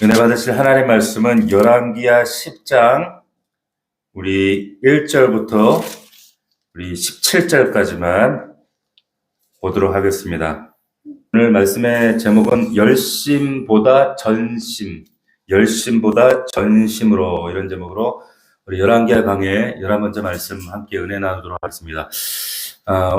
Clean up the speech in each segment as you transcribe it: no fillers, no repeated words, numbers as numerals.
은혜 받으실 하나님의 말씀은 열왕기하 10장 우리 1절부터 우리 17절까지만 보도록 하겠습니다. 오늘 말씀의 제목은 열심보다 전심, 열심보다 전심으로, 이런 제목으로 우리 열왕기하 강의 11번째 말씀 함께 은혜 나누도록 하겠습니다.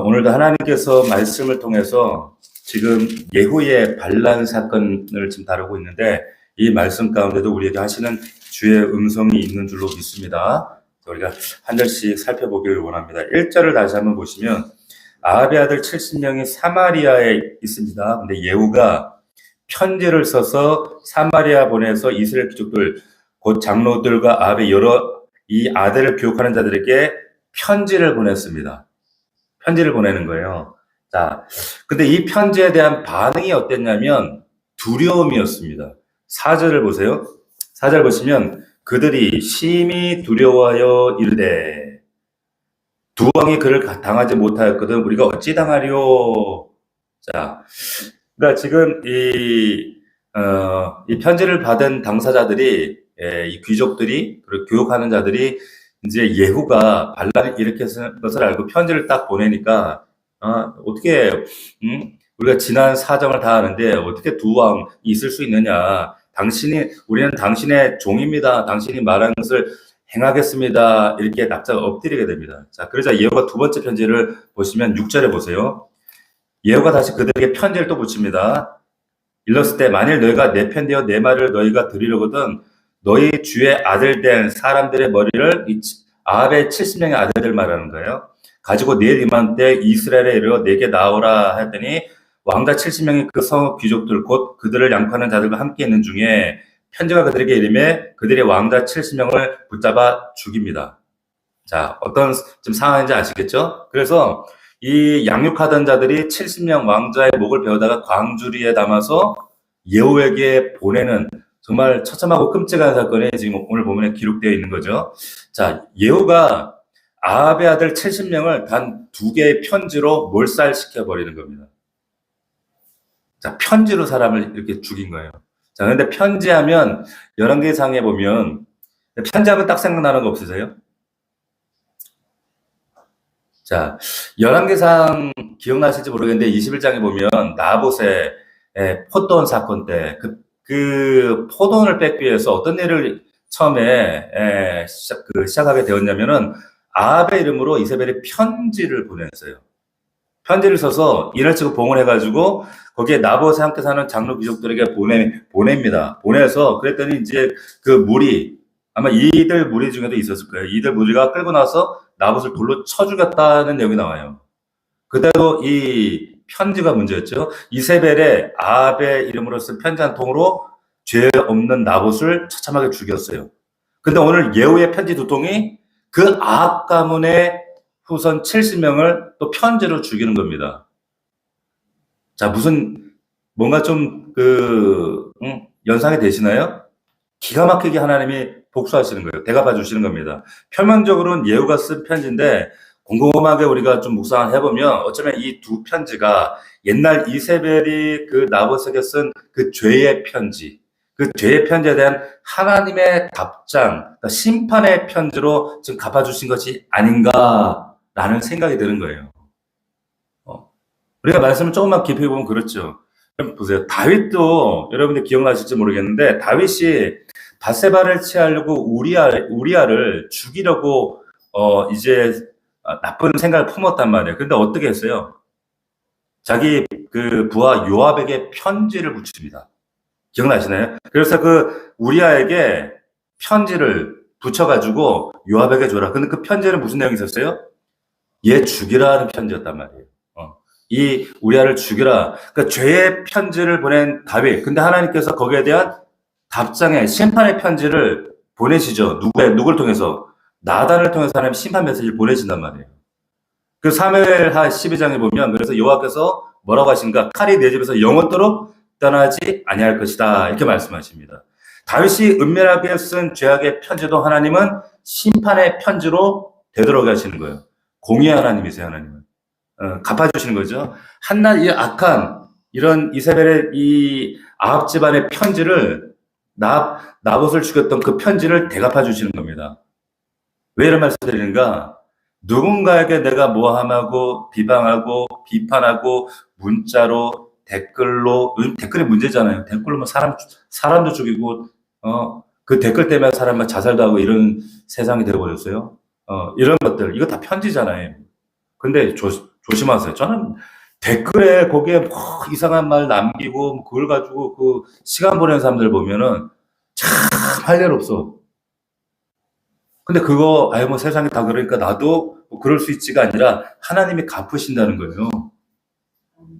오늘도 하나님께서 말씀을 통해서 지금 예후의 반란 사건을 지금 다루고 있는데, 이 말씀 가운데도 우리에게 하시는 주의 음성이 있는 줄로 믿습니다. 우리가 한 절씩 살펴보기를 원합니다. 1절을 다시 한번 보시면, 아합의 아들 70명이 사마리아에 있습니다. 근데 예후가 편지를 써서 사마리아 보내서 이스라엘 귀족들, 곧 장로들과 아합의 여러 이 아들을 교육하는 자들에게 편지를 보냈습니다. 편지를 보내는 거예요. 자, 근데 이 편지에 대한 반응이 어땠냐면 두려움이었습니다. 4절을 보세요. 4절 보시면 그들이 심히 두려워하여 이르되 두 왕이 그를 당하지 못하였거든 우리가 어찌 당하리요. 자, 그러니까 지금 이 편지를 받은 당사자들이, 이 귀족들이, 그리고 교육하는 자들이 이제 예후가 반란을 일으켰을 것을 알고 편지를 딱 보내니까, 어떻게, 우리가 지난 사정을 다 아는데 어떻게 두 왕이 있을 수 있느냐. 우리는 당신의 종입니다. 당신이 말한 것을 행하겠습니다. 이렇게 납작 엎드리게 됩니다. 자, 그러자 예후가 두 번째 편지를 보시면 6절에 보세요. 예후가 다시 그들에게 편지를 또 붙입니다. 일렀을 때 만일 너희가 내 편되어 내 말을 너희가 들으려거든 너희 주의 아들 된 사람들의 머리를, 아합의 70명의 아들들 말하는 거예요, 가지고 내일 이맘때 이스라엘에 이르러 내게 나오라 하였더니 왕자 70명이 그 성 귀족들 곧 그들을 양육하는 자들과 함께 있는 중에 편지가 그들에게 이르매 그들의 왕자 70명을 붙잡아 죽입니다. 자, 어떤 지금 상황인지 아시겠죠? 그래서 이 양육하던 자들이 70명 왕자의 목을 베어다가 광주리에 담아서 예후에게 보내는 정말 처참하고 끔찍한 사건이 지금 오늘 본문에 기록되어 있는 거죠. 자, 예후가 아합의 아들 70명을 단 2개의 편지로 몰살시켜 버리는 겁니다. 자, 편지로 사람을 이렇게 죽인 거예요. 자, 근데 편지하면 열왕기상에 보면, 편지하면 딱 생각나는 거 없으세요? 자, 열왕기상 기억나실지 모르겠는데 21장에 보면 나봇의 포도원 사건 때 그 포도원을 뺏기 위해서 어떤 일을 처음에 시작하게 되었냐면은 아합의 이름으로 이세벨이 편지를 보냈어요. 편지를 써서 인을 치고 봉헌해가지고 거기에 나봇에 함께 사는 장로 귀족들에게 보냅니다. 보내서 그랬더니 이제 그 무리, 아마 이들 무리 중에도 있었을 거예요. 이들 무리가 끌고 나서 나봇을 돌로 쳐 죽였다는 내용이 나와요. 그대로 이 편지가 문제였죠. 이세벨의 아합의 이름으로 쓴 편지 한 통으로 죄 없는 나봇을 처참하게 죽였어요. 근데 오늘 예후의 편지 2통이 그 아합 가문의 후손 70명을 또 편지로 죽이는 겁니다. 자, 뭔가 좀 연상이 되시나요? 기가 막히게 하나님이 복수하시는 거예요. 대갚아 주시는 겁니다. 표면적으로는 예후가 쓴 편지인데 곰곰하게 우리가 좀 묵상을 해보면 어쩌면 이 두 편지가 옛날 이세벨이 그 나봇에게 쓴 그 죄의 편지, 그 죄의 편지에 대한 하나님의 답장, 그러니까 심판의 편지로 지금 갚아주신 것이 아닌가라는 생각이 드는 거예요. 우리가 말씀을 조금만 깊이 보면 그렇죠. 보세요. 다윗도 여러분들 기억나실지 모르겠는데 다윗이 바세바를 취하려고 우리아를 죽이려고 이제 나쁜 생각을 품었단 말이에요. 근데 어떻게 했어요? 자기 그 부하 요압에게 편지를 붙입니다. 기억나시나요? 그래서 그 우리아에게 편지를 붙여가지고 요압에게 줘라. 근데 그 편지는 무슨 내용이 있었어요? 얘 죽이라는 편지였단 말이에요. 이 우리아를 죽이라. 그러니까 죄의 편지를 보낸 다윗. 근데 하나님께서 거기에 대한 답장의 심판의 편지를 보내시죠. 누굴 통해서? 나단을 통해서 하나님 심판 메시지를 보내신단 말이에요. 그 사무엘하 12장에 보면 그래서 여호와께서 뭐라고 하신가? 칼이 내 집에서 영원토록 떠나지 아니할 것이다. 이렇게 말씀하십니다. 다윗이 은밀하게 쓴 죄악의 편지도 하나님은 심판의 편지로 되돌아게 하시는 거예요. 공의의 하나님이세요, 하나님은. 갚아주시는 거죠. 한낱 이 악한 이런 이세벨의 이 아합 집안의 편지를 나봇을 죽였던 그 편지를 대갚아 주시는 겁니다. 왜 이런 말씀 드리는가? 누군가에게 내가 모함하고 비방하고 비판하고 문자로 댓글로, 요즘 댓글이 문제잖아요. 댓글로 뭐 사람도 죽이고 그 댓글 때문에 사람 자살도 하고 이런 세상이 되어버렸어요. 이런 것들 이거 다 편지잖아요. 근데 조심하세요. 저는 댓글에 거기에 뭐 이상한 말 남기고 뭐 그걸 가지고 그 시간 보내는 사람들 보면은 참 할 일 없어. 근데 그거 아유 뭐 세상이 다 그러니까 나도 뭐 그럴 수 있지가 아니라 하나님이 갚으신다는 거예요.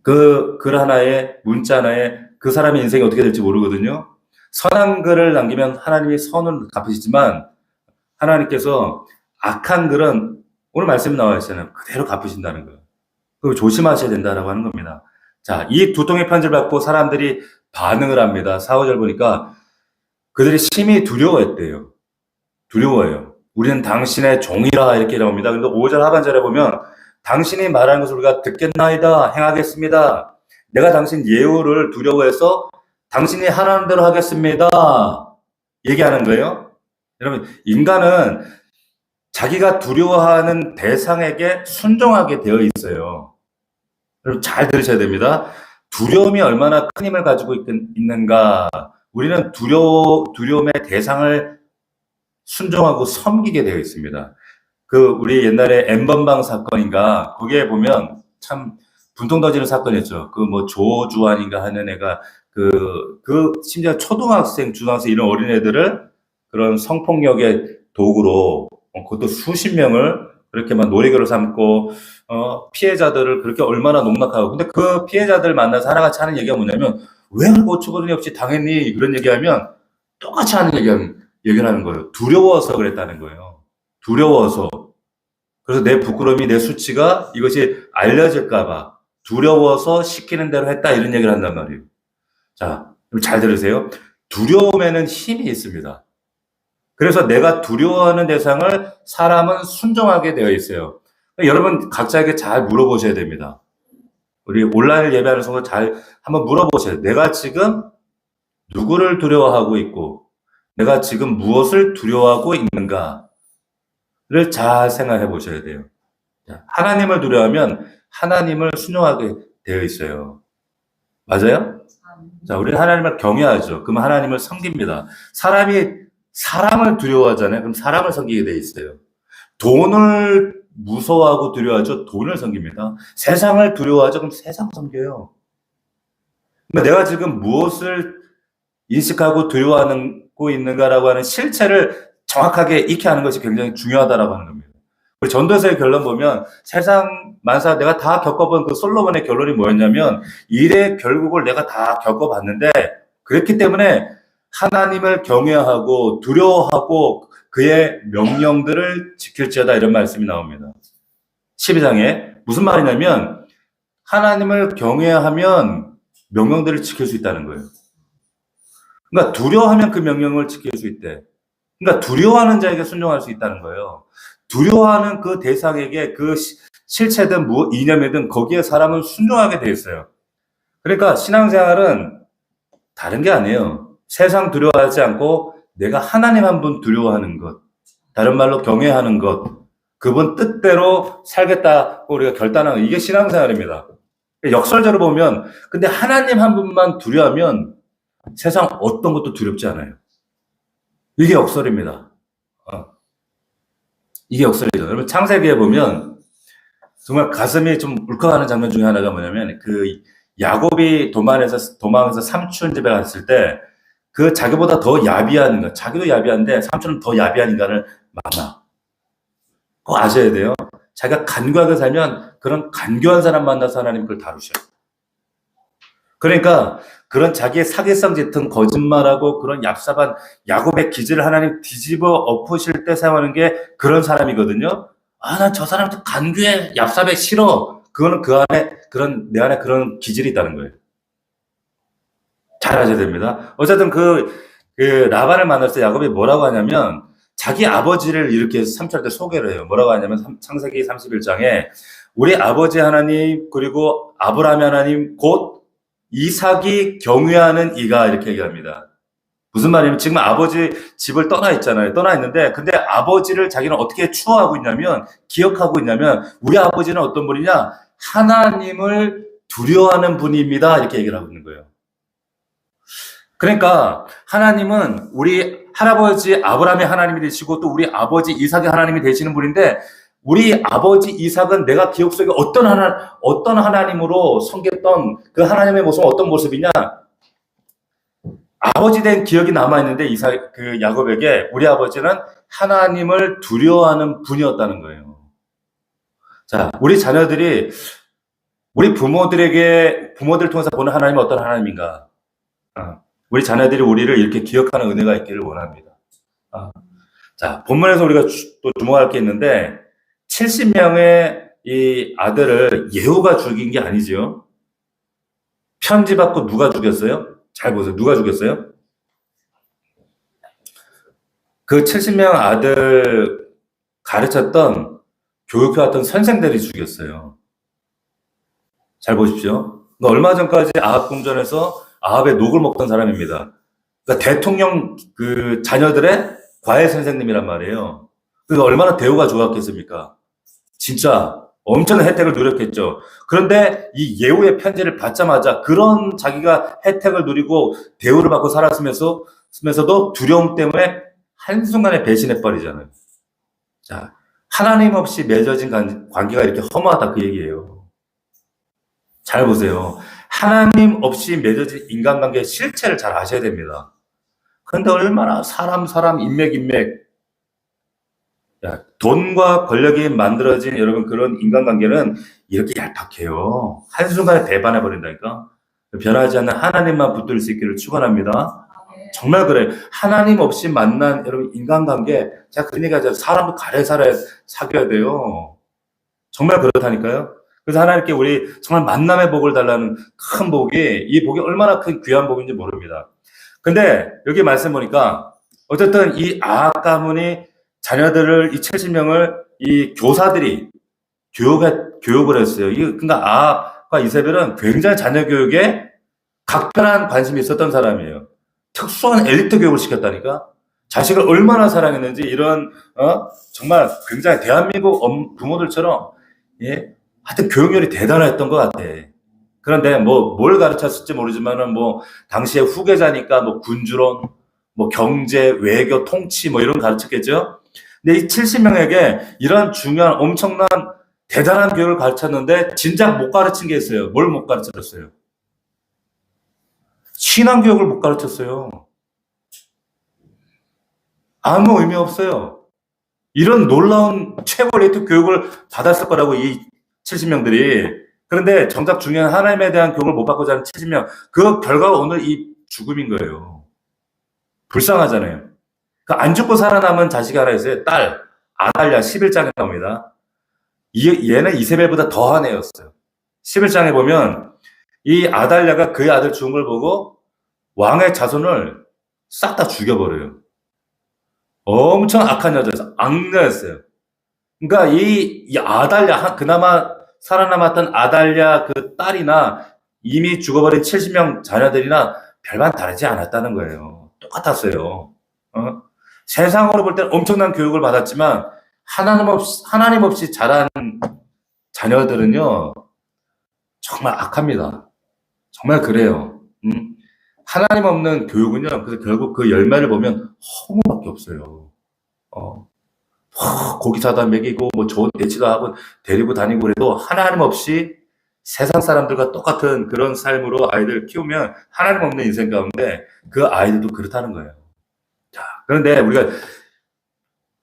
그 글 하나에 문자 하나에 그 사람의 인생이 어떻게 될지 모르거든요. 선한 글을 남기면 하나님이 선을 갚으시지만 하나님께서 악한 글은 오늘 말씀이 나와 있잖아요. 그대로 갚으신다는 거예요. 그걸 조심하셔야 된다라고 하는 겁니다. 자, 이 두 통의 편지를 받고 사람들이 반응을 합니다. 4, 5절 보니까 그들이 심히 두려워했대요. 두려워해요. 우리는 당신의 종이라 이렇게 나옵니다. 근데 5절 하반절에 보면 당신이 말하는 것을 우리가 듣겠나이다 행하겠습니다. 내가 당신 예우를 두려워해서 당신이 하라는 대로 하겠습니다. 얘기하는 거예요. 여러분 인간은 자기가 두려워하는 대상에게 순종하게 되어 있어요. 여러분 잘 들으셔야 됩니다. 두려움이 얼마나 큰 힘을 가지고 있는가. 우리는 두려움의 대상을 순종하고 섬기게 되어 있습니다. 우리 옛날에 N번방 사건인가, 거기에 보면 참 분통 터지는 사건이었죠. 조주환인가 하는 애가, 심지어 초등학생, 중학생 이런 어린애들을 그런 성폭력의 도구로, 그것도 수십 명을 그렇게 막 놀이개로 삼고, 피해자들을 그렇게 얼마나 농락하고, 근데 그 피해자들 만나서 하나같이 하는 얘기가 뭐냐면, 왜 어처구니 없이 당했니? 그런 얘기하면 똑같이 하는 얘기를 하는 거예요. 두려워서 그랬다는 거예요. 두려워서. 그래서 내 부끄러움이, 내 수치가 이것이 알려질까봐 두려워서 시키는 대로 했다 이런 얘기를 한단 말이에요. 자, 잘 들으세요. 두려움에는 힘이 있습니다. 그래서 내가 두려워하는 대상을 사람은 순종하게 되어 있어요. 여러분 각자에게 잘 물어보셔야 됩니다. 우리 온라인 예배하는 성도 잘 한번 물어보셔야 돼요. 내가 지금 누구를 두려워하고 있고 내가 지금 무엇을 두려워하고 있는가를 잘 생각해 보셔야 돼요. 하나님을 두려워하면 하나님을 순종하게 되어 있어요. 맞아요? 자, 우리는 하나님을 경외하죠. 그럼 하나님을 섬깁니다. 사람이 사람을 두려워하잖아요. 그럼 사람을 섬기게 되어 있어요. 돈을 무서워하고 두려워하죠. 돈을 섬깁니다. 세상을 두려워하죠. 그럼 세상 섬겨요. 그러니까 내가 지금 무엇을 인식하고 두려워하고 있는가라고 하는 실체를 정확하게 익히 하는 것이 굉장히 중요하다라고 하는 겁니다. 우리 전도서의 결론 보면 세상 만사 내가 다 겪어본 그 솔로몬의 결론이 뭐였냐면 일의 결국을 내가 다 겪어봤는데 그렇기 때문에 하나님을 경외하고 두려워하고 그의 명령들을 지킬지어다 이런 말씀이 나옵니다. 12장에 무슨 말이냐면 하나님을 경외하면 명령들을 지킬 수 있다는 거예요. 그러니까 두려워하면 그 명령을 지킬 수 있대. 그러니까 두려워하는 자에게 순종할 수 있다는 거예요. 두려워하는 그 대상에게 그 실체든 이념이든 거기에 사람은 순종하게 돼 있어요. 그러니까 신앙생활은 다른 게 아니에요. 세상 두려워하지 않고 내가 하나님 한 분 두려워하는 것, 다른 말로 경외하는 것, 그분 뜻대로 살겠다고 우리가 결단하는 것, 이게 신앙생활입니다. 역설적으로 보면 근데 하나님 한 분만 두려워하면 세상 어떤 것도 두렵지 않아요. 이게 역설입니다. 이게 역설이죠. 여러분 창세기에 보면 정말 가슴이 좀 울컥하는 장면 중에 하나가 뭐냐면 야곱이 도망해서 삼촌 집에 갔을 때 자기보다 더 야비한 것, 자기도 야비한데 삼촌은 더 야비한 인간을 만나. 꼭 아셔야 돼요. 자기가 간교하게 살면 그런 간교한 사람 만나서 하나님 그걸 다루셔요. 그러니까 그런 자기의 사기성 짙은 거짓말하고 그런 얍삽한 야곱의 기질을 하나님 뒤집어 엎으실 때 사용하는 게 그런 사람이거든요. 난 저 사람도 간교해, 얍삽해, 싫어. 그거는 내 안에 그런 기질이 있다는 거예요. 잘 아셔야 됩니다. 어쨌든 라반을 만났을 때 야곱이 뭐라고 하냐면 자기 아버지를 이렇게 3절 때 소개를 해요. 뭐라고 하냐면 창세기 31장에 우리 아버지 하나님 그리고 아브라함의 하나님 곧 이삭이 경외하는 이가 이렇게 얘기합니다. 무슨 말이냐면 지금 아버지 집을 떠나 있잖아요. 떠나 있는데 근데 아버지를 자기는 어떻게 추억하고 있냐면 기억하고 있냐면 우리 아버지는 어떤 분이냐? 하나님을 두려워하는 분입니다. 이렇게 얘기를 하고 있는 거예요. 그러니까 하나님은 우리 할아버지 아브라함의 하나님이 되시고 또 우리 아버지 이삭의 하나님이 되시는 분인데 우리 아버지 이삭은 내가 기억 속에 어떤 하나님으로 섬겼던 그 하나님의 모습은 어떤 모습이냐? 아버지 된 기억이 남아있는데 그 야곱에게 우리 아버지는 하나님을 두려워하는 분이었다는 거예요. 자, 우리 자녀들이 우리 부모들 통해서 보는 하나님은 어떤 하나님인가? 우리 자녀들이 우리를 이렇게 기억하는 은혜가 있기를 원합니다. 자, 본문에서 우리가 또 주목할 게 있는데 70명의 이 아들을 예후가 죽인 게 아니죠. 편지 받고 누가 죽였어요? 잘 보세요. 누가 죽였어요? 그 70명 아들 가르쳤던 교육해왔던 선생들이 죽였어요. 잘 보십시오. 얼마 전까지 아합 궁전에서 아합의 녹을 먹던 사람입니다. 그러니까 대통령 그 자녀들의 과외 선생님이란 말이에요. 그러니까 얼마나 대우가 좋았겠습니까? 진짜 엄청난 혜택을 누렸겠죠. 그런데 이 예후의 편지를 받자마자 그런 자기가 혜택을 누리고 대우를 받고 살았으면서도 두려움 때문에 한순간에 배신해버리잖아요. 자, 하나님 없이 맺어진 관계가 이렇게 허무하다 그 얘기예요. 잘 보세요. 하나님 없이 맺어진 인간관계의 실체를 잘 아셔야 됩니다. 그런데 얼마나 사람, 인맥. 야, 돈과 권력이 만들어진 여러분 그런 인간관계는 이렇게 얄팍해요. 한순간에 배반해버린다니까. 변하지 않는 하나님만 붙들 수 있기를 축원합니다. 정말 그래. 하나님 없이 만난 여러분 인간관계, 제가 그런 얘기 하죠. 사람도 가래 사귀어야 돼요. 정말 그렇다니까요. 그래서 하나님께 우리 정말 만남의 복을 달라는 큰 복이, 이 복이 얼마나 큰 귀한 복인지 모릅니다. 근데 여기 말씀 보니까 어쨌든 이 아합 가문이 자녀들을 이 70명을 이 교사들이 교육을 했어요. 그러니까 아합과 이세벨은 굉장히 자녀 교육에 각별한 관심이 있었던 사람이에요. 특수한 엘리트 교육을 시켰다니까. 자식을 얼마나 사랑했는지 이런 정말 굉장히 대한민국 부모들처럼 하여튼 교육열이 대단했던 것 같아. 그런데 뭘 가르쳤을지 모르지만은 당시에 후계자니까 군주론, 경제, 외교, 통치 이런 거 가르쳤겠죠. 근데 이 70명에게 이런 중요한 엄청난 대단한 교육을 가르쳤는데 진작 못 가르친 게 있어요. 뭘 못 가르쳤어요? 신앙 교육을 못 가르쳤어요. 아무 의미 없어요. 이런 놀라운 최고 레이트 교육을 받았을 거라고 이 70명들이. 그런데 정작 중요한 하나님에 대한 교육을 못 받고자 하는 70명. 그 결과가 오늘 이 죽음인 거예요. 불쌍하잖아요. 안 죽고 살아남은 자식이 하나 있어요. 딸, 아달랴 11장에 나옵니다. 얘는 이세벨보다 더한 애였어요. 11장에 보면 이 아달랴가 그의 아들 죽은 걸 보고 왕의 자손을 싹 다 죽여버려요. 엄청 악한 여자였어요. 악녀였어요. 그러니까 이 아달랴, 그나마 살아남았던 아달랴 그 딸이나 이미 죽어버린 70명 자녀들이나 별반 다르지 않았다는 거예요. 똑같았어요. 세상으로 볼 때는 엄청난 교육을 받았지만 하나님 없이 자란 자녀들은요 정말 악합니다. 정말 그래요. 하나님 없는 교육은요, 그래서 결국 그 열매를 보면 허무밖에 없어요. 고기 사다 먹이고 좋은 대치도 하고 데리고 다니고 그래도 하나님 없이 세상 사람들과 똑같은 그런 삶으로 아이들 키우면 하나님 없는 인생 가운데 그 아이들도 그렇다는 거예요. 자, 그런데 우리가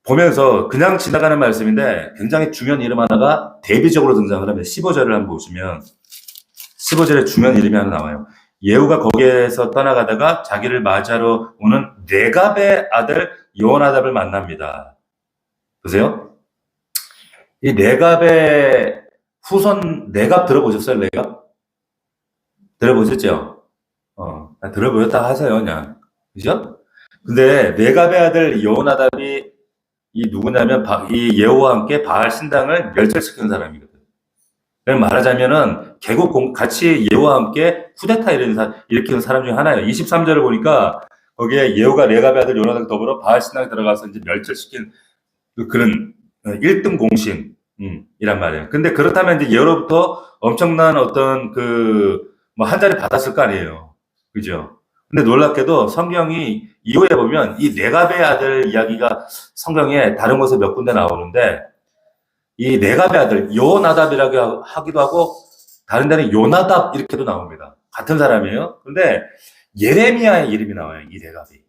보면서 그냥 지나가는 말씀인데 굉장히 중요한 이름 하나가 대비적으로 등장을 하면 15절을 한번 보시면 15절에 중요한 이름이 하나 나와요. 예후가 거기에서 떠나가다가 자기를 맞이하러 오는 네갑의 아들 여호나답을 만납니다. 보세요. 이 네갑의 후손, 네갑 들어보셨어요? 네갑? 들어보셨죠? 들어보셨다 하세요, 그냥. 그죠? 근데 네갑의 아들 여호나답이 이 누구냐면 이 예후와 함께 바알 신당을 멸절시키는 사람이거든. 말하자면은 같이 예후와 함께 쿠데타 일으키는 사람 중에 하나예요. 23절을 보니까 거기에 예후가 레갑의 아들 요나단과 더불어 바알 신당에 들어가서 이제 멸절시킨 그런 1등 공신 이란 말이에요. 근데 그렇다면 이제 예후로부터 엄청난 어떤 뭐 한 자리 받았을 거 아니에요. 그죠? 근데 놀랍게도 성경이 이후에 보면 이 레갑의 아들 이야기가 성경에 다른 곳에 몇 군데 나오는데 이 레갑의 아들 요나답이라고 하기도 하고 다른 데는 요나답 이렇게도 나옵니다. 같은 사람이에요. 근데 예레미야의 이름이 나와요. 이 레갑이.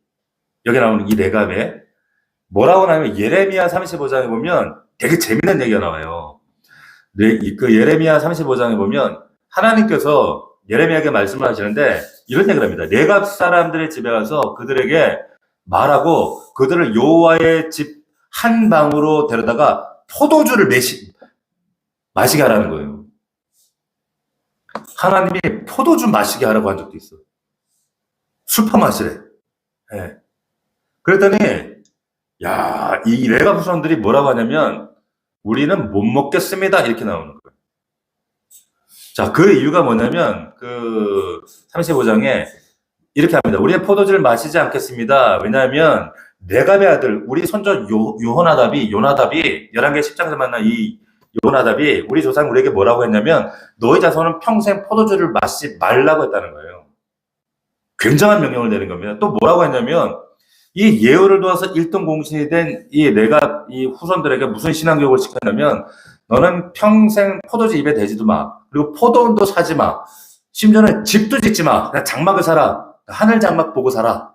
여기 나오는 이 레갑에 뭐라고 나오면 예레미야 35장에 보면 되게 재밌는 얘기가 나와요. 그 예레미야 35장에 보면 하나님께서 예레미야에게 말씀을 하시는데 이런 얘기를 합니다. 레갑 사람들의 집에 가서 그들에게 말하고 그들을 여호와의 집 한 방으로 데려다가 포도주를 마시게 하라는 거예요. 하나님이 포도주 마시게 하라고 한 적도 있어. 술파 마시래. 네. 그랬더니 야, 이 레갑 후손들이 뭐라고 하냐면 우리는 못 먹겠습니다. 이렇게 나오는 거예요. 자, 그 이유가 뭐냐면 그 35장에 이렇게 합니다. 우리는 포도주를 마시지 않겠습니다. 왜냐하면 레갑의 아들, 우리 손자 요나답이 11개 10장에서 만난 이 요나답이 우리 조상 우리에게 뭐라고 했냐면 너희 자손은 평생 포도주를 마시지 말라고 했다는 거예요. 굉장한 명령을 내린 겁니다. 또 뭐라고 했냐면 이 예후를 도와서 1등 공신이 된 이 레갑 이 후손들에게 무슨 신앙교육을 시켰냐면 너는 평생 포도주 입에 대지도 마. 그리고 포도원도 사지 마. 심지어는 집도 짓지 마. 그냥 장막을 사라. 하늘 장막 보고 살아.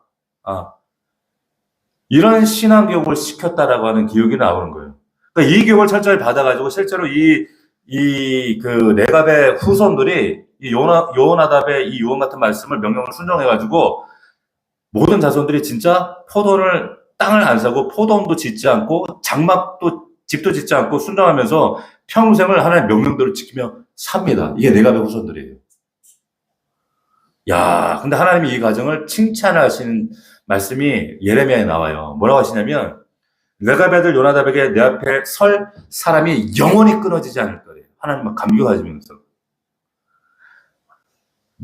이런 신앙교육을 시켰다라고 하는 기록이 나오는 거예요. 그러니까 이 교육을 철저히 받아가지고 실제로 그 레갑의 후손들이 이 요나답의 이 유언 같은 말씀을 명령을 순종해가지고 모든 자손들이 진짜 땅을 안 사고 포도원도 짓지 않고 장막도 집도 짓지 않고 순종하면서 평생을 하나님의 명령들을 지키며 삽니다. 이게 레갑의 후손들이에요. 야, 근데 하나님이 이 과정을 칭찬하시는 말씀이 예레미야에 나와요. 뭐라고 하시냐면 레갑의 아들 요나답에게 내 앞에 설 사람이 영원히 끊어지지 않을 거예요. 하나님 막 감격하시면서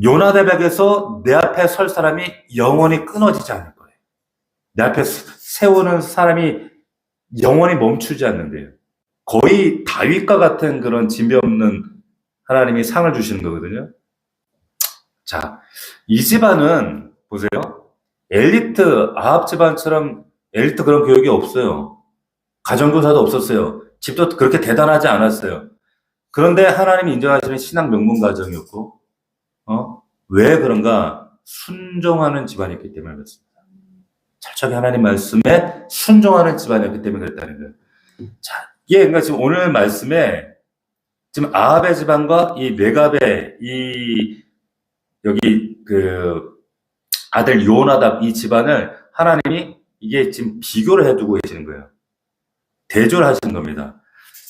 요나답에게서 내 앞에 설 사람이 영원히 끊어지지 않을 거예요. 내 앞에 세우는 사람이 영원히 멈추지 않는데요. 거의 다윗과 같은 그런 진배 없는 하나님이 상을 주시는 거거든요. 자, 이 집안은 보세요. 엘리트 아합 집안처럼 엘리트 그런 교육이 없어요. 가정교사도 없었어요. 집도 그렇게 대단하지 않았어요. 그런데 하나님이 인정하시는 신앙 명문 가정이었고, 왜 그런가? 순종하는 집안이었기 때문에 그렇습니다. 철저하게 하나님 말씀에 순종하는 집안이었기 때문에 그랬다는 거예요. 자, 이게 그러니까 지금 오늘 말씀에 지금 아합의 집안과 이 레갑의 여기 아들 요나답 이 집안을 하나님이 이게 지금 비교를 해두고 계시는 거예요. 대조를 하시는 겁니다.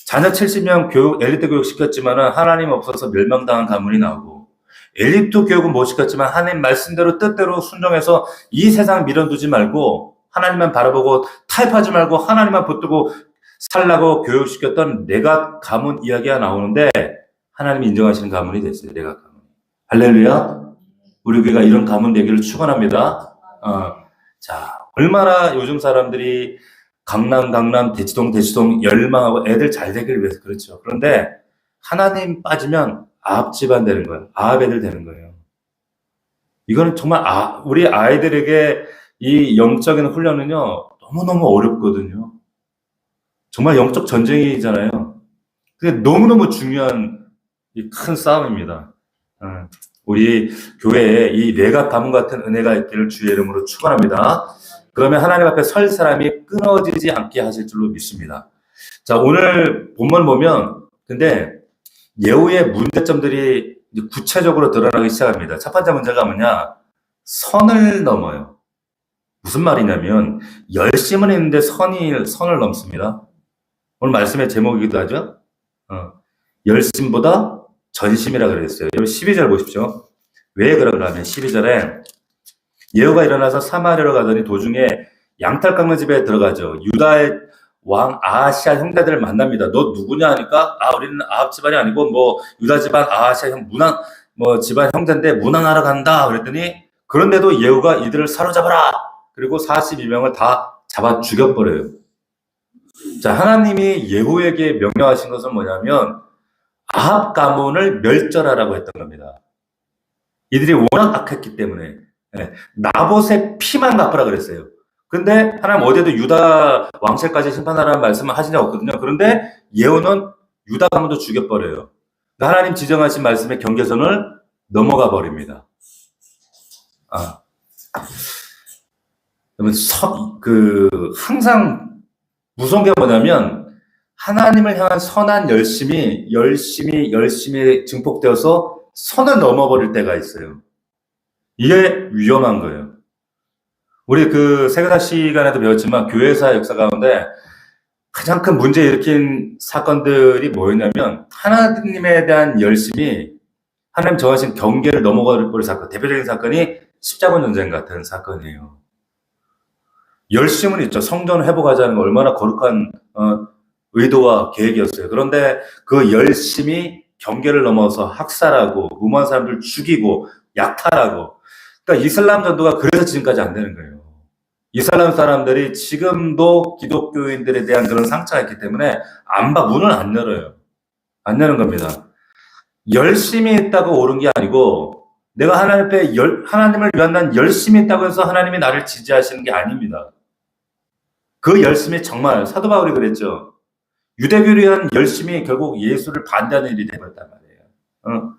자녀 70명 엘리트 교육 시켰지만은 하나님 없어서 멸망당한 가문이 나오고, 엘리트 교육은 못 시켰지만 하나님 말씀대로 뜻대로 순종해서 이 세상 밀어두지 말고 하나님만 바라보고 타협하지 말고 하나님만 붙들고 살라고 교육시켰던 레갑 가문 이야기가 나오는데 하나님이 인정하시는 가문이 됐어요. 레갑 가문. 할렐루야. 우리 교회가 이런 가문 되기를 축원합니다. 자, 얼마나 요즘 사람들이 강남 대치동 열망하고 애들 잘 되기를 위해서 그렇죠. 그런데 하나님 빠지면 아합 집안 되는 거예요. 아합 애들 되는 거예요. 이거는 정말 우리 아이들에게 이 영적인 훈련은요 너무너무 어렵거든요. 정말 영적 전쟁이잖아요. 그게 너무너무 중요한 이 큰 싸움입니다. 우리 교회에 이 레갑 가문 같은 은혜가 있기를 주의 이름으로 축원합니다. 그러면 하나님 앞에 설 사람이 끊어지지 않게 하실 줄로 믿습니다. 자, 오늘 본문 보면 근데 예후의 문제점들이 이제 구체적으로 드러나기 시작합니다. 첫 번째 문제가 뭐냐? 선을 넘어요. 무슨 말이냐면 열심은 있는데 선을 넘습니다. 오늘 말씀의 제목이기도 하죠. 열심보다 전심이라 그랬어요. 여러분 12절 보십시오. 왜 그런가 하면 12절에 예후가 일어나서 사마리아로 가더니 도중에 양털 깎는 집에 들어가죠. 유다의 왕 아하시아 형제들을 만납니다. 너 누구냐 하니까 우리는 아합 집안이 아니고 뭐 유다 집안 아하시아 형 집안 형제인데 문안하러 간다. 그랬더니 그런데도 예후가 이들을 사로잡아라! 그리고 42명을 다 잡아 죽여버려요. 자, 하나님이 예후에게 명령하신 것은 뭐냐면 아합 가문을 멸절하라고 했던 겁니다. 이들이 워낙 악했기 때문에 나봇의 피만 갚으라 그랬어요. 근데 하나님 어디에도 유다 왕실까지 심판하라는 말씀을 하신 적 없거든요. 그런데 예후는 유다 가문도 죽여버려요. 그러니까 하나님 지정하신 말씀의 경계선을 넘어가 버립니다. 그러면 항상 무서운 게 뭐냐면 하나님을 향한 선한 열심이 증폭되어서 선을 넘어버릴 때가 있어요. 이게 위험한 거예요. 우리 세계사 시간에도 배웠지만 교회사 역사 가운데 가장 큰 문제 일으킨 사건들이 뭐였냐면 하나님에 대한 열심이 하나님 정하신 경계를 넘어버릴 사건, 대표적인 사건이 십자군 전쟁 같은 사건이에요. 열심은 있죠. 성전 회복하자는 거 얼마나 거룩한 의도와 계획이었어요. 그런데 그 열심이 경계를 넘어서 학살하고 무모한 사람들 죽이고 약탈하고, 그러니까 이슬람 전도가 그래서 지금까지 안 되는 거예요. 이슬람 사람들이 지금도 기독교인들에 대한 그런 상처가 있기 때문에 문을 안 열어요. 안 여는 겁니다. 열심히 했다고 옳은 게 아니고 내가 하나님 앞에 하나님을 위한 난 열심히 했다고 해서 하나님이 나를 지지하시는 게 아닙니다. 그 열심이 정말 사도 바울이 그랬죠. 유대교를 위한 열심이 결국 예수를 반대하는 일이 되버렸단 말이에요.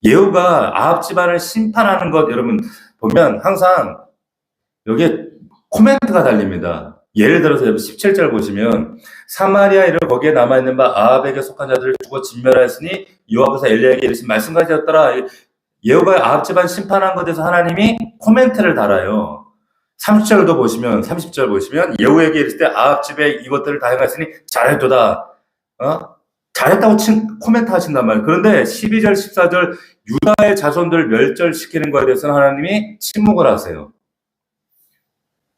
예후가 아합 집안을 심판하는 것 여러분 보면 항상 여기에 코멘트가 달립니다. 예를 들어서 17절 보시면 사마리아 이를 거기에 남아있는 바 아합에게 속한 자들을 죽어 진멸하였으니 여호와께서 엘리야에게 이르신 말씀까지 였더라. 예후가 아합 집안 심판한 것에 대해서 하나님이 코멘트를 달아요. 30절 보시면 예후에게 이르실 때 아합 집에 이것들을 다 행하였으니 잘했도다. 잘했다고 코멘트 하신단 말이에요. 그런데 12절 14절 유다의 자손들 멸절시키는 것에 대해서는 하나님이 침묵을 하세요.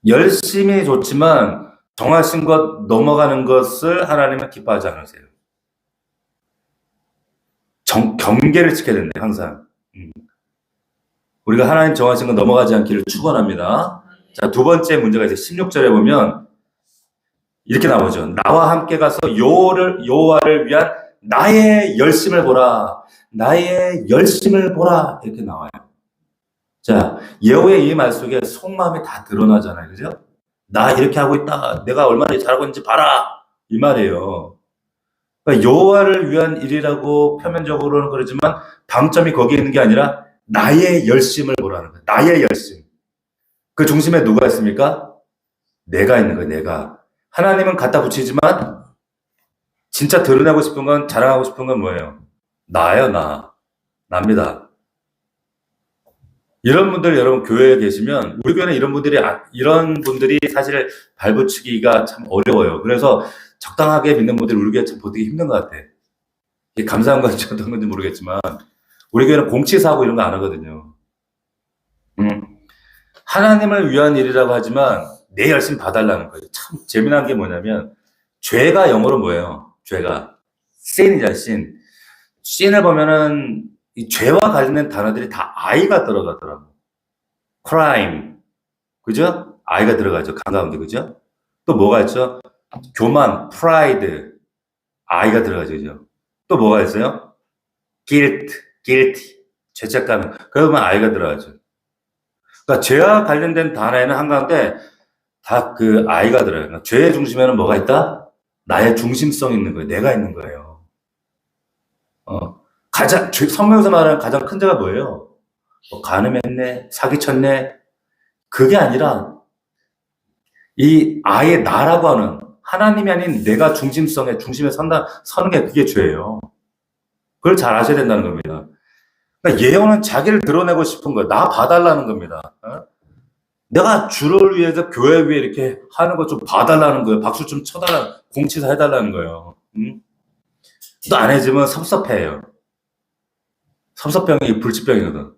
열심히 좋지만 정하신 것 넘어가는 것을 하나님은 기뻐하지 않으세요. 경계를 지켜야 된대 항상. 우리가 하나님 정하신 것 넘어가지 않기를 축원합니다. 자, 두 번째 문제가 이제 16절에 보면 이렇게 나오죠. 나와 함께 가서 여호와를 위한 나의 열심을 보라. 나의 열심을 보라. 이렇게 나와요. 자, 예후의 이 말 속에 속마음이 다 드러나잖아요. 그죠? 나 이렇게 하고 있다. 내가 얼마나 잘하고 있는지 봐라. 이 말이에요. 그러니까 여호와를 위한 일이라고 표면적으로는 그러지만 방점이 거기에 있는 게 아니라 나의 열심을 보라는 거예요. 나의 열심. 그 중심에 누가 있습니까? 내가 있는 거예요. 내가. 하나님은 갖다 붙이지만 진짜 드러내고 싶은 건, 자랑하고 싶은 건 뭐예요? 나예요. 납니다. 이런 분들 여러분 교회에 계시면 우리 교회는 이런 분들이 사실 발붙이기가 참 어려워요. 그래서 적당하게 믿는 분들이 우리 교회 참 보기 힘든 것 같아. 이게 감사한 건지 어떤 건지 모르겠지만 우리 교회는 공치사고 이런 거 안 하거든요. 하나님을 위한 일이라고 하지만 내 열심 봐달라는 거예요. 참 재미난 게 뭐냐면 죄가 영어로 뭐예요? 죄가 sin이잖아. sin을 보면은 이 죄와 관련된 단어들이 다 I가 들어가더라고. crime, 그죠? I가 들어가죠. 가운데, 그죠? 또 뭐가 있죠? 교만, pride, I가 들어가죠, 그죠? 또 뭐가 있어요? guilty, 죄책감, 그러면 I가 들어가죠. 그러니까 죄와 관련된 단어에는 한가운데 다 그 I가 들어가요. 그러니까 죄의 중심에는 뭐가 있다? 나의 중심성이 있는 거예요. 내가 있는 거예요. 성경에서 말하는 가장 큰 죄가 뭐예요? 간음했네, 사기쳤네. 그게 아니라 이 아예 나라고 하는 하나님이 아닌 내가 중심에 서는 게 그게 죄예요. 그걸 잘 아셔야 된다는 겁니다. 그러니까 예언은 자기를 드러내고 싶은 거예요. 나 봐달라는 겁니다. 내가 주를 위해서 교회 위에 이렇게 하는 거 좀 봐달라는 거예요. 박수 좀 쳐달라, 공치사 해달라는 거예요. 또 안 해주면 섭섭해요. 섭섭병이 불치병이거든.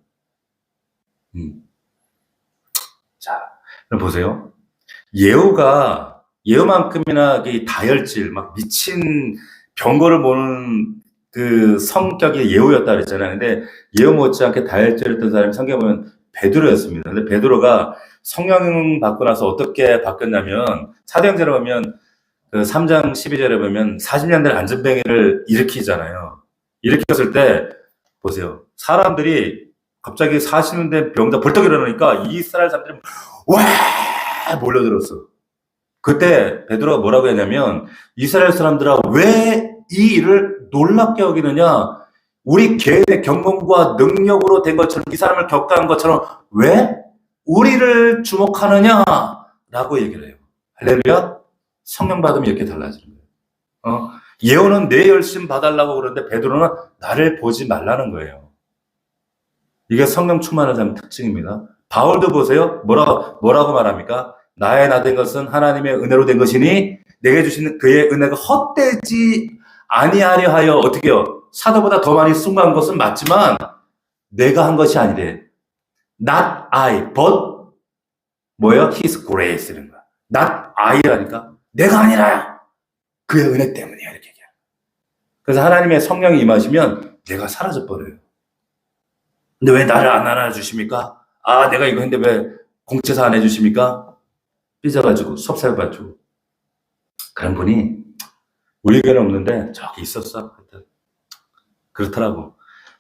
자, 그럼 보세요. 예후만큼이나 이 다혈질, 막 미친 병거를 보는 그 성격이 예후였다 그랬잖아요. 근데 예후 못지않게 다혈질했던 사람이 성경에 보면 베드로였습니다. 근데 베드로가 성령 받고 나서 어떻게 바뀌었냐면, 사도행전에 보면 그 3장 12절에 보면 40년 된 안전뱅이를 일으키잖아요. 일으켰을 때 보세요. 사람들이 갑자기 40년 된 병자 벌떡 일어나니까 이스라엘 사람들이 와 몰려들었어. 그때 베드로가 뭐라고 했냐면, 이스라엘 사람들아 왜 이 일을 놀랍게 여기느냐? 우리 개인의 경건과 능력으로 된 것처럼, 이 사람을 격가한 것처럼 왜 우리를 주목하느냐? 라고 얘기를 해요. 할렐루야. 성령 받으면 이렇게 달라지는 거예요. 예언은 내 열심 봐달라고 그러는데 베드로는 나를 보지 말라는 거예요. 이게 성령 충만한 사람 특징입니다. 바울도 보세요. 뭐라고 말합니까? 나의 나 된 것은 하나님의 은혜로 된 것이니 내게 주시는 그의 은혜가 헛되지 아니하려 하여, 어떻게요? 사도보다 더 많이 순간 것은 맞지만 내가 한 것이 아니래. Not I, but 뭐예요? His grace 이런 거야. Not I라니까 내가 아니라 그의 은혜 때문이야, 이렇게 얘기해요. 그래서 하나님의 성령이 임하시면 내가 사라져 버려요. 근데 왜 나를 안 안아주십니까? 아, 내가 이거 했는데 왜 공채사 안 해주십니까? 삐져가지고 섭살받고. 그런 분이 우리 교회는 없는데 저기 있었어. 그렇더라고.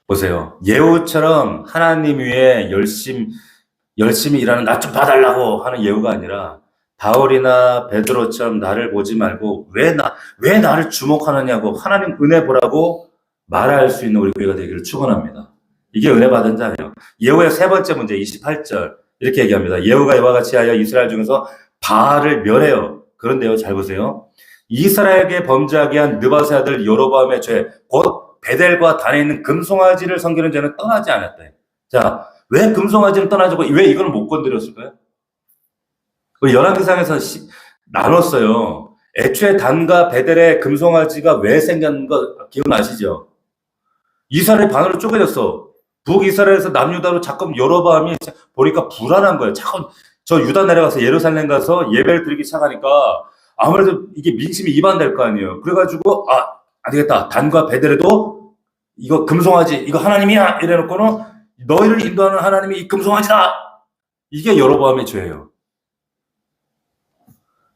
보세요. 예후처럼 하나님 위에 열심히 일하는 나 좀 봐달라고 하는 예후가 아니라, 바울이나 베드로처럼 나를 보지 말고 왜 나를 주목하느냐고 하나님 은혜 보라고 말할 수 있는 우리 교회가 되기를 축원합니다. 이게 은혜 받은 자예요. 예후의 세 번째 문제 28절 이렇게 얘기합니다. 예후가 이와 같이 하여 이스라엘 중에서 바알을 멸해요. 그런데요, 잘 보세요. 이스라엘에게 범죄하게 한 느바세 아들 여로보암의 죄, 곧 베델과 단에 있는 금송아지를 섬기는 죄는 떠나지 않았다. 자, 왜 금송아지는 떠나지고 왜 이걸 못 건드렸을까요? 열왕기상에서 나눴어요. 애초에 단과 베델의 금송아지가 왜 생겼는 거 기억나시죠? 이스라엘이 반으로 쪼개졌어. 북이스라엘에서 남유다로 자꾸 여로보암이 보니까 불안한 거예요. 자꾸 저 유다 내려가서 예루살렘 가서 예배를 드리기 시작하니까 아무래도 이게 민심이 이반될 거 아니에요. 그래가지고 안 되겠다. 단과 베델에도 이거 금송아지 이거 하나님이야 이래놓고는 너희를 인도하는 하나님이 이 금송아지다. 이게 여로보암의 죄예요.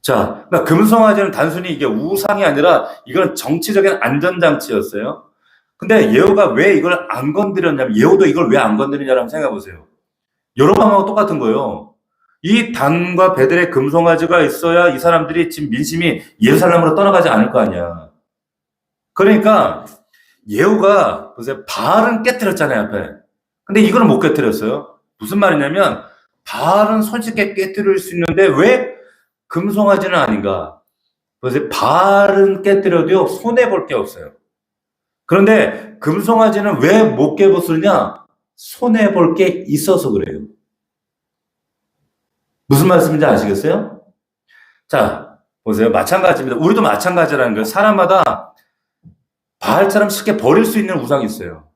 자, 그러니까 금송아지는 단순히 이게 우상이 아니라 이건 정치적인 안전장치였어요. 근데 예후가 왜 이걸 안 건드렸냐면, 예후도 이걸 왜 안 건드리냐고 한번 생각해 보세요. 여로보암하고 똑같은 거예요. 이 단과 베델의 금송아지가 있어야 이 사람들이 지금 민심이 예루살렘으로 떠나가지 않을 거 아니야. 그러니까 예후가 보세요. 바알은 깨뜨렸잖아요, 앞에. 근데 이거는 못 깨뜨렸어요. 무슨 말이냐면 바알은 솔직히 깨뜨릴 수 있는데 왜 금송아지는 아닌가? 보세요. 바알은 깨뜨려도 손해 볼 게 없어요. 그런데 금송아지는 왜 못 깨부수느냐? 손해 볼 게 있어서 그래요. 무슨 말씀인지 아시겠어요? 자, 보세요. 마찬가지입니다. 우리도 마찬가지라는 거예요. 사람마다 바알처럼 쉽게 버릴 수 있는 우상이 있어요.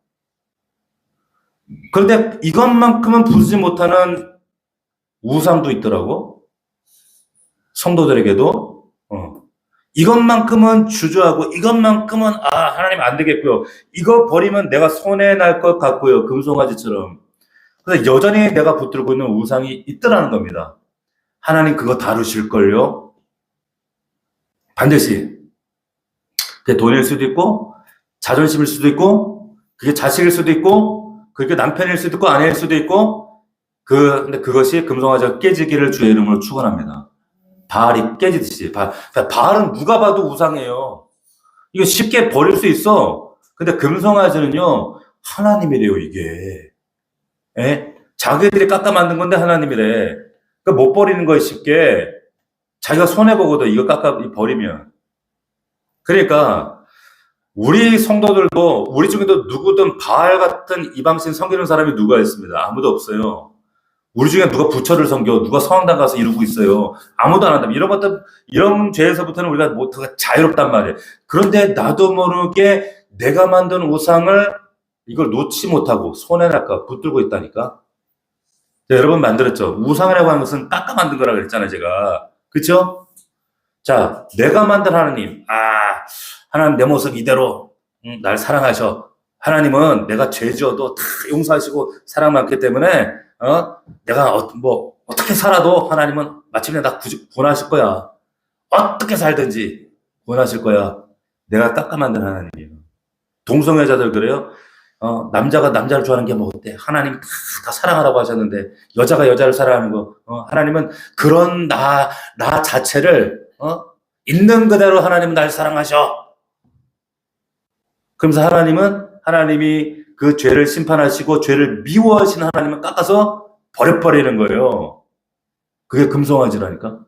그런데 이것만큼은 부수지 못하는 우상도 있더라고. 성도들에게도. 이것만큼은 주저하고 이것만큼은 하나님 안 되겠고요. 이거 버리면 내가 손해 날 것 같고요. 금송아지처럼. 그래서 여전히 내가 붙들고 있는 우상이 있더라는 겁니다. 하나님 그거 다루실걸요? 반드시. 그게 돈일 수도 있고 자존심일 수도 있고 그게 자식일 수도 있고 그게 남편일 수도 있고 아내일 수도 있고 근데 그것이 금송아지가 깨지기를 주의 이름으로 축원합니다. 바알이 깨지듯이. 바알은 누가 봐도 우상이에요. 이거 쉽게 버릴 수 있어. 근데 금송아지는요 하나님이래요. 이게 자기들이 깎아 만든 건데 하나님이래. 그러니까 못 버리는 거예요. 쉽게. 자기가 손해보거든 이거 깎아 버리면. 그러니까 우리 성도들도 우리 중에도 누구든 바알 같은 이방신 섬기는 사람이 누가 있습니다. 아무도 없어요. 우리 중에 누가 부처를 섬겨, 누가 성당당 가서 이루고 있어요. 아무도 안 한다. 이런 죄에서부터는 우리가 모두가 자유롭단 말이에요. 그런데 나도 모르게 내가 만든 우상을 이걸 놓지 못하고 손해날까 붙들고 있다니까. 자, 여러분 만들었죠. 우상이라고 하는 것은 깎아 만든 거라 그랬잖아요, 제가. 그렇죠? 자, 내가 만든 하나님. 하나님 내 모습 이대로 날 사랑하셔. 하나님은 내가 죄 지어도 다 용서하시고 사랑 많기 때문에 내가 어떻게 살아도 하나님은 마침내 나 구원하실 거야. 어떻게 살든지 구원하실 거야. 내가 깎아 만든 하나님이에요. 동성애자들 그래요? 남자가 남자를 좋아하는 게 뭐 어때? 하나님이 다 사랑하라고 하셨는데, 여자가 여자를 사랑하는 거, 하나님은 그런 나 자체를, 있는 그대로 하나님은 날 사랑하셔. 그러면서 하나님이 그 죄를 심판하시고, 죄를 미워하신 하나님은 깎아서 버려버리는 거예요. 그게 금송아지라니까?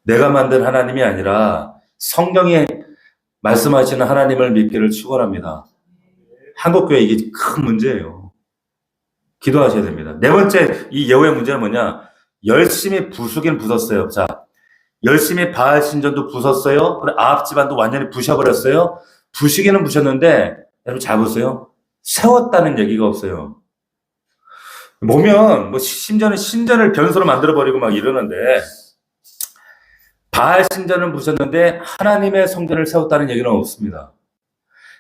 내가 만든 하나님이 아니라 성경에 말씀하시는 하나님을 믿기를 축원합니다. 한국교회 이게 큰 문제예요. 기도하셔야 됩니다. 네 번째 이 예후의 문제는 뭐냐? 열심히 부수긴 부쉈어요. 자, 열심히 바알 신전도 부쉈어요. 그리고 아합 집안도 완전히 부셔버렸어요. 부시기는 부셨는데 여러분 잘 보세요. 세웠다는 얘기가 없어요. 보면 심지어는 신전을 변소로 만들어버리고 막 이러는데, 바알 신전을 부셨는데 하나님의 성전을 세웠다는 얘기는 없습니다.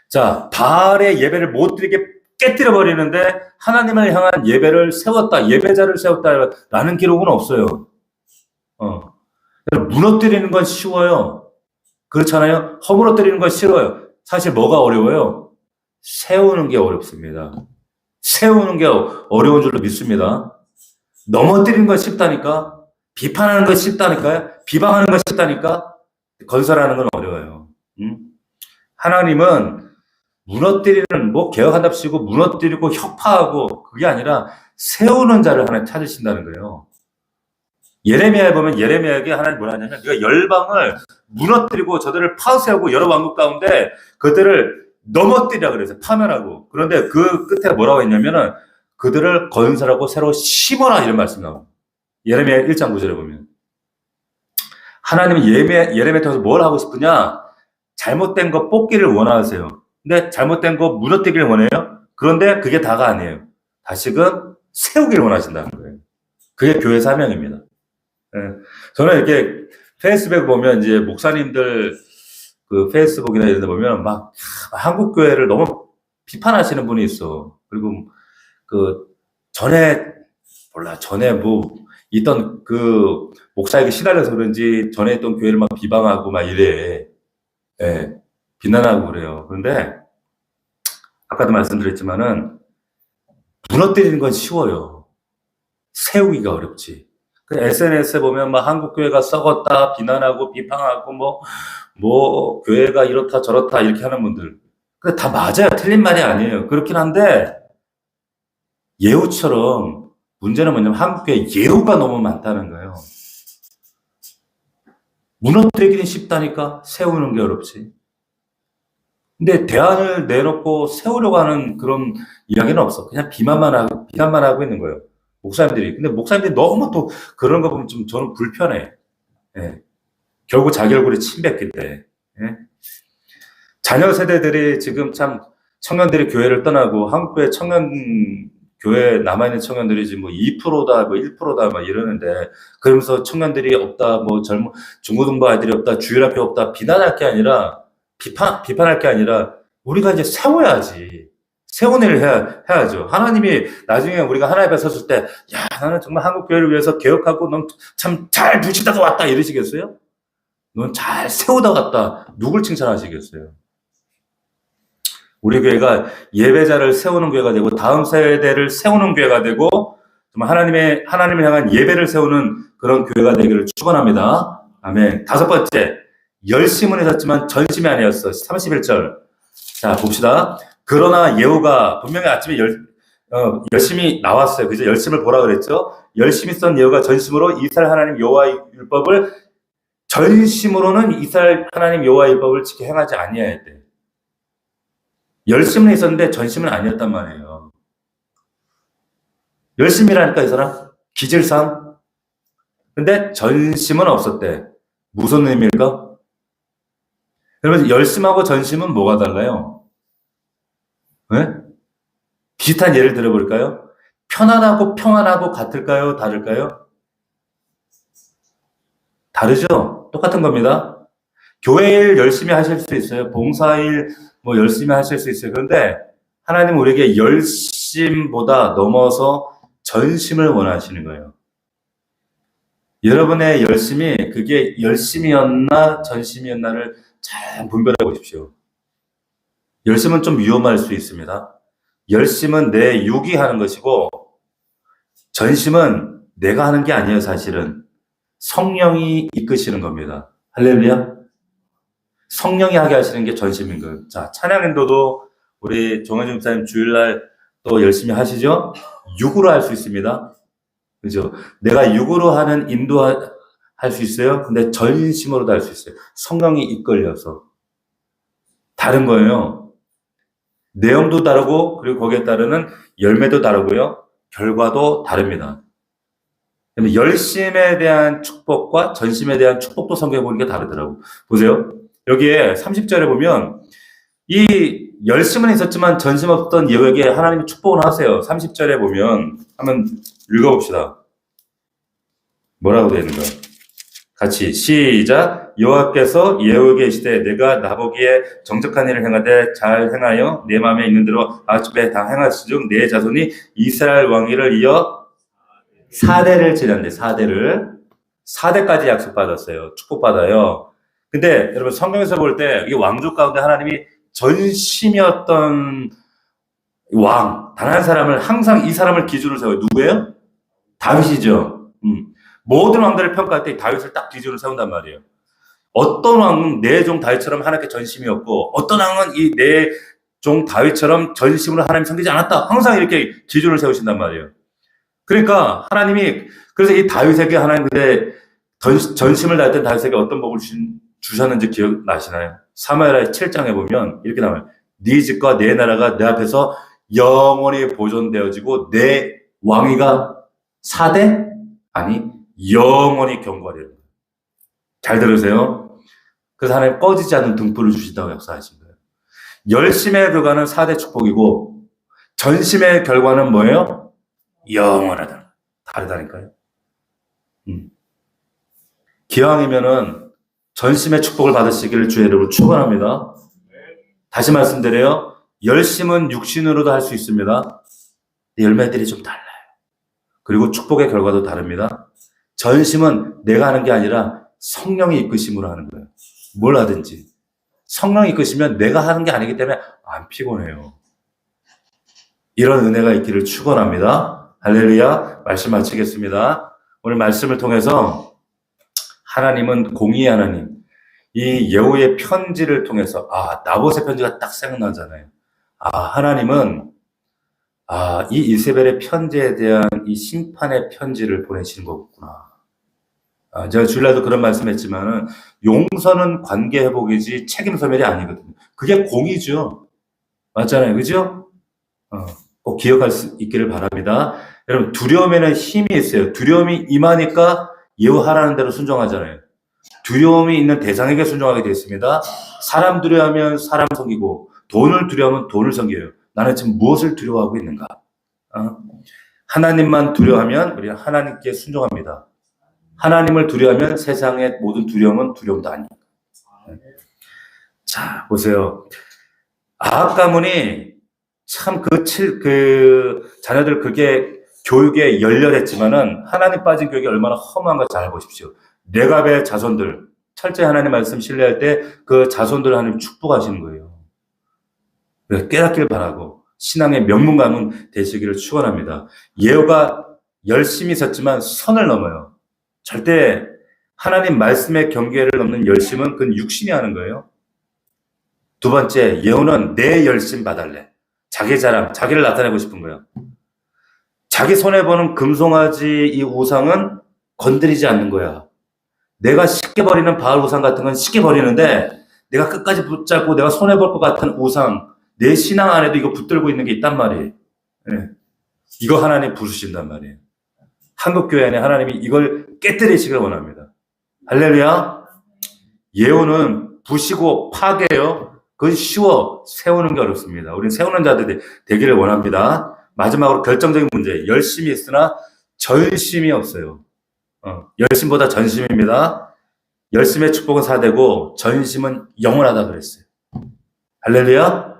자, 바알의 예배를 못 드리게 깨뜨려 버리는데 하나님을 향한 예배를 세웠다, 예배자를 세웠다라는 기록은 없어요. 무너뜨리는 건 쉬워요. 그렇잖아요. 허물어뜨리는 건 싫어요. 사실 뭐가 어려워요? 세우는 게 어렵습니다. 세우는 게 어려운 줄로 믿습니다. 넘어뜨리는 건 쉽다니까. 비판하는 건 쉽다니까요. 비방하는 건 쉽다니까. 건설하는 건 어려워요. 하나님은 무너뜨리는, 개혁한답시고 무너뜨리고 혁파하고 그게 아니라 세우는 자를 하나님 찾으신다는 거예요. 예레미야에 보면 예레미야에게 하나님 뭐라 하냐면, 네가 열방을 무너뜨리고 저들을 파쇄하고 여러 왕국 가운데 그들을 넘어뜨리라 그래서 파멸하고, 그런데 그 끝에 뭐라고 했냐면은 그들을 건설하고 새로 심어라 이런 말씀이 나와요. 예레미야 1장 9절에 보면 하나님은 예레미야 통해서 뭘 하고 싶으냐? 잘못된 거 뽑기를 원하세요. 근데 잘못된 거 무너뜨리기를 원해요. 그런데 그게 다가 아니에요. 다시금 세우기를 원하신다는 거예요. 그게 교회 사명입니다. 저는 이렇게 페이스북 보면 이제 목사님들 그 페이스북이나 이런 데 보면 막 한국 교회를 너무 비판하시는 분이 있어. 그리고 전에 있던 그 목사에게 시달려서 그런지 전에 있던 교회를 막 비방하고 막 이래. 비난하고 그래요. 그런데 아까도 말씀드렸지만은 무너뜨리는 건 쉬워요. 세우기가 어렵지. SNS에 보면 막 한국 교회가 썩었다 비난하고 비판하고 교회가 이렇다 저렇다 이렇게 하는 분들. 근데 다 맞아요. 틀린 말이 아니에요. 그렇긴 한데 예후처럼 문제는 뭐냐면 한국 교회 예후가 너무 많다는 거예요. 무너뜨리기는 쉽다니까 세우는 게 어렵지. 근데 대안을 내놓고 세우려고 하는 그런 이야기는 없어. 그냥 비난만 하고 있는 거예요. 목사님들이. 근데 목사님들이 너무 또 그런 거 보면 좀 저는 불편해. 결국 자기 얼굴에 침 뱉기 때. 자녀 세대들이 지금 참 청년들이 교회를 떠나고 한국교회 교회에 남아있는 청년들이 지금 2%다, 1%다, 막 이러는데, 그러면서 청년들이 없다, 중고등부 아이들이 없다, 주일학교 없다, 비난할 게 아니라, 비판할 게 아니라, 우리가 이제 세워야지. 세운 일을 해야죠. 하나님이 나중에 우리가 하나님 앞에 섰을 때, 야, 나는 정말 한국교회를 위해서 개혁하고, 넌 참 잘 부시다가 왔다, 이러시겠어요? 넌 잘 세우다 갔다. 누굴 칭찬하시겠어요? 우리 교회가 예배자를 세우는 교회가 되고 다음 세대를 세우는 교회가 되고 정말 하나님을 향한 예배를 세우는 그런 교회가 되기를 축원합니다. 아멘. 다섯 번째, 열심은 있었지만 전심이 아니었어. 31절. 자, 봅시다. 그러나 예후가 분명히 아침에 열심히 나왔어요. 그죠? 열심을 보라 그랬죠? 열심히 쓴 예후가 전심으로 이스라엘 하나님 여호와의 율법을 전심으로는 이스라엘 하나님 여호와의 율법을 지켜 행하지 아니하였대. 열심은 있었는데 전심은 아니었단 말이에요. 열심이라니까 이 사람 기질상. 근데 전심은 없었대. 무슨 의미일까? 여러분 열심하고 전심은 뭐가 달라요? 네? 비슷한 예를 들어볼까요? 편안하고 평안하고 같을까요? 다를까요? 다르죠? 똑같은 겁니다. 교회 일 열심히 하실 수 있어요. 봉사일 열심히 하실 수 있어요. 그런데 하나님은 우리에게 열심보다 넘어서 전심을 원하시는 거예요. 여러분의 열심이 그게 열심이었나 전심이었나를 잘 분별해 보십시오. 열심은 좀 위험할 수 있습니다. 열심은 내 육이 하는 것이고 전심은 내가 하는 게 아니에요. 사실은 성령이 이끄시는 겁니다. 할렐루야. 성령이 하게 하시는 게 전심인 거예요. 자, 찬양 인도도 우리 정현준 목사님 주일날 또 열심히 하시죠? 육으로 할 수 있습니다. 그죠? 내가 육으로 하는 인도할 수 있어요. 근데 전심으로도 할 수 있어요. 성령이 이끌려서. 다른 거예요. 내용도 다르고, 그리고 거기에 따르는 열매도 다르고요. 결과도 다릅니다. 열심에 대한 축복과 전심에 대한 축복도 성경에 보니까 다르더라고. 보세요. 여기에 30절에 보면 이 열심은 있었지만 전심 없던 여호에게 하나님이 축복을 하세요. 30절에 보면 한번 읽어봅시다. 뭐라고 되어 있는가? 같이 시작. 여호와께서 예후에게 이르시되 내가 나보기에 정직한 일을 행하되 잘 행하여 내 마음에 있는 대로 아침에 다 행하시즉 내 자손이 이스라엘 왕위를 이어 4대를 지낸대. 4대까지 약속받았어요. 축복받아요. 근데 여러분 성경에서 볼 때 이 왕족 가운데 하나님이 전심이었던 왕, 단 한 사람을 항상 이 사람을 기준으로 세워요. 누구예요? 다윗이죠. 모든 왕들을 평가할 때 다윗을 딱 기준으로 세운단 말이에요. 어떤 왕은 내 종 다윗처럼 하나님께 전심이었고 어떤 왕은 이 내 종 다윗처럼 전심으로 하나님 섬기지 않았다. 항상 이렇게 기준을 세우신단 말이에요. 그러니까 하나님이 그래서 이 다윗에게 하나님 그때 전심을 다했던 다윗에게 어떤 복을 주셨는지 기억나시나요? 사무엘하 7장에 보면 이렇게 나와요. 네 집과 내 나라가 내 앞에서 영원히 보존되어지고 내 왕위가 4대? 아니 영원히 경고하리라. 잘 들으세요. 그래서 하나님 꺼지지 않는 등불을 주신다고 역사하신 거예요. 열심의 결과는 4대 축복이고 전심의 결과는 뭐예요? 영원하다. 다르다니까요. 기왕이면은 전심의 축복을 받으시기를 주의 이름으로 축원합니다. 다시 말씀드려요. 열심은 육신으로도 할 수 있습니다. 열매들이 좀 달라요. 그리고 축복의 결과도 다릅니다. 전심은 내가 하는 게 아니라 성령이 이끄심으로 하는 거예요. 뭘 하든지. 성령이 이끄시면 내가 하는 게 아니기 때문에 안 피곤해요. 이런 은혜가 있기를 축원합니다. 할렐루야. 말씀 마치겠습니다. 오늘 말씀을 통해서 하나님은 공의의 하나님. 이 예후의 편지를 통해서 나봇의 편지가 딱 생각나잖아요. 하나님은 이 이세벨의 편지에 대한 이 심판의 편지를 보내시는 거구나. 제가 주일날도 그런 말씀했지만은 용서는 관계 회복이지 책임 소멸이 아니거든요. 그게 공의죠. 맞잖아요, 그죠? 꼭 기억할 수 있기를 바랍니다. 여러분 두려움에는 힘이 있어요. 두려움이 임하니까 예후하라는 대로 순종하잖아요. 두려움이 있는 대상에게 순종하게 되어 있습니다. 사람 두려워하면 사람 섬기고 돈을 두려워하면 돈을 섬겨요. 나는 지금 무엇을 두려워하고 있는가? 하나님만 두려워하면 우리는 하나님께 순종합니다. 하나님을 두려워하면 세상의 모든 두려움은 두려움도 아니에요. 자, 보세요. 아합 가문이 참 자녀들 그게 교육에 열렬했지만은 하나님 빠진 교육이 얼마나 허무한가 잘 보십시오. 레갑의 자손들, 철저히 하나님 말씀 신뢰할 때 그 자손들 하나님 축복하시는 거예요. 깨닫길 바라고 신앙의 명문 가문 되시기를 축원합니다. 예후가 열심히 있었지만 선을 넘어요. 절대 하나님 말씀의 경계를 넘는 열심은 그건 육신이 하는 거예요. 두 번째, 예후는 내 열심 봐달래. 자기 자랑, 자기를 나타내고 싶은 거예요. 자기 손에 보는 금송아지 이 우상은 건드리지 않는 거야. 내가 쉽게 버리는 바알 우상 같은 건 쉽게 버리는데 내가 끝까지 붙잡고 내가 손해볼 것 같은 우상, 내 신앙 안에도 이거 붙들고 있는 게 있단 말이에요. 네. 이거 하나님 부수신단 말이에요. 한국교회 안에 하나님이 이걸 깨뜨리시길 원합니다. 할렐루야. 예후는 부시고 파괴요. 그건 쉬워. 세우는 게 어렵습니다. 우리는 세우는 자들이 되기를 원합니다. 마지막으로 결정적인 문제. 열심이 있으나 전심이 없어요. 열심보다 전심입니다. 열심의 축복은 4대고 전심은 영원하다 그랬어요. 할렐루야.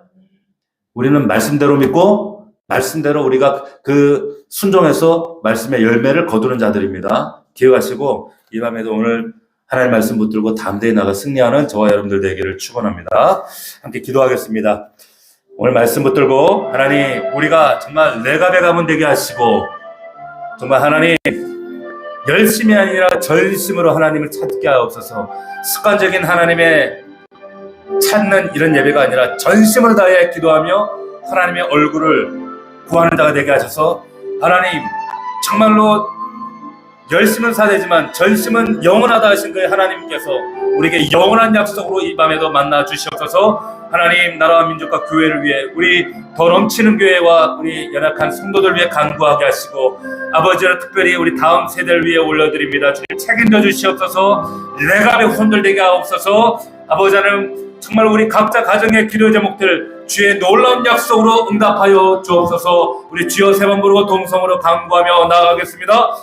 우리는 말씀대로 믿고 말씀대로 우리가 그 순종해서 말씀의 열매를 거두는 자들입니다. 기억하시고 이 밤에도 오늘 하나님 말씀 붙들고 담대히 나가 승리하는 저와 여러분들 되기를 축원합니다. 함께 기도하겠습니다. 오늘 말씀 붙들고 하나님 우리가 정말 레갑의 가문 되게 하시고 정말 하나님 열심이 아니라 전심으로 하나님을 찾게 하옵소서. 습관적인 하나님의 찾는 이런 예배가 아니라 전심을 다해 기도하며 하나님의 얼굴을 구하는 자가 되게 하셔서 하나님 정말로 열심은 사대지만 전심은 영원하다 하신 그 하나님께서 우리에게 영원한 약속으로 이 밤에도 만나 주시옵소서. 하나님 나라와 민족과 교회를 위해 우리 더 넘치는 교회와 우리 연약한 성도들 위해 간구하게 하시고 아버지는 특별히 우리 다음 세대를 위해 올려드립니다. 주님 책임져 주시옵소서. 레갑의 혼들되게 하옵소서. 아버지는 정말 우리 각자 가정의 기도 제목들 주의 놀라운 약속으로 응답하여 주옵소서. 우리 주여 세 번 부르고 동성으로 간구하며 나아가겠습니다.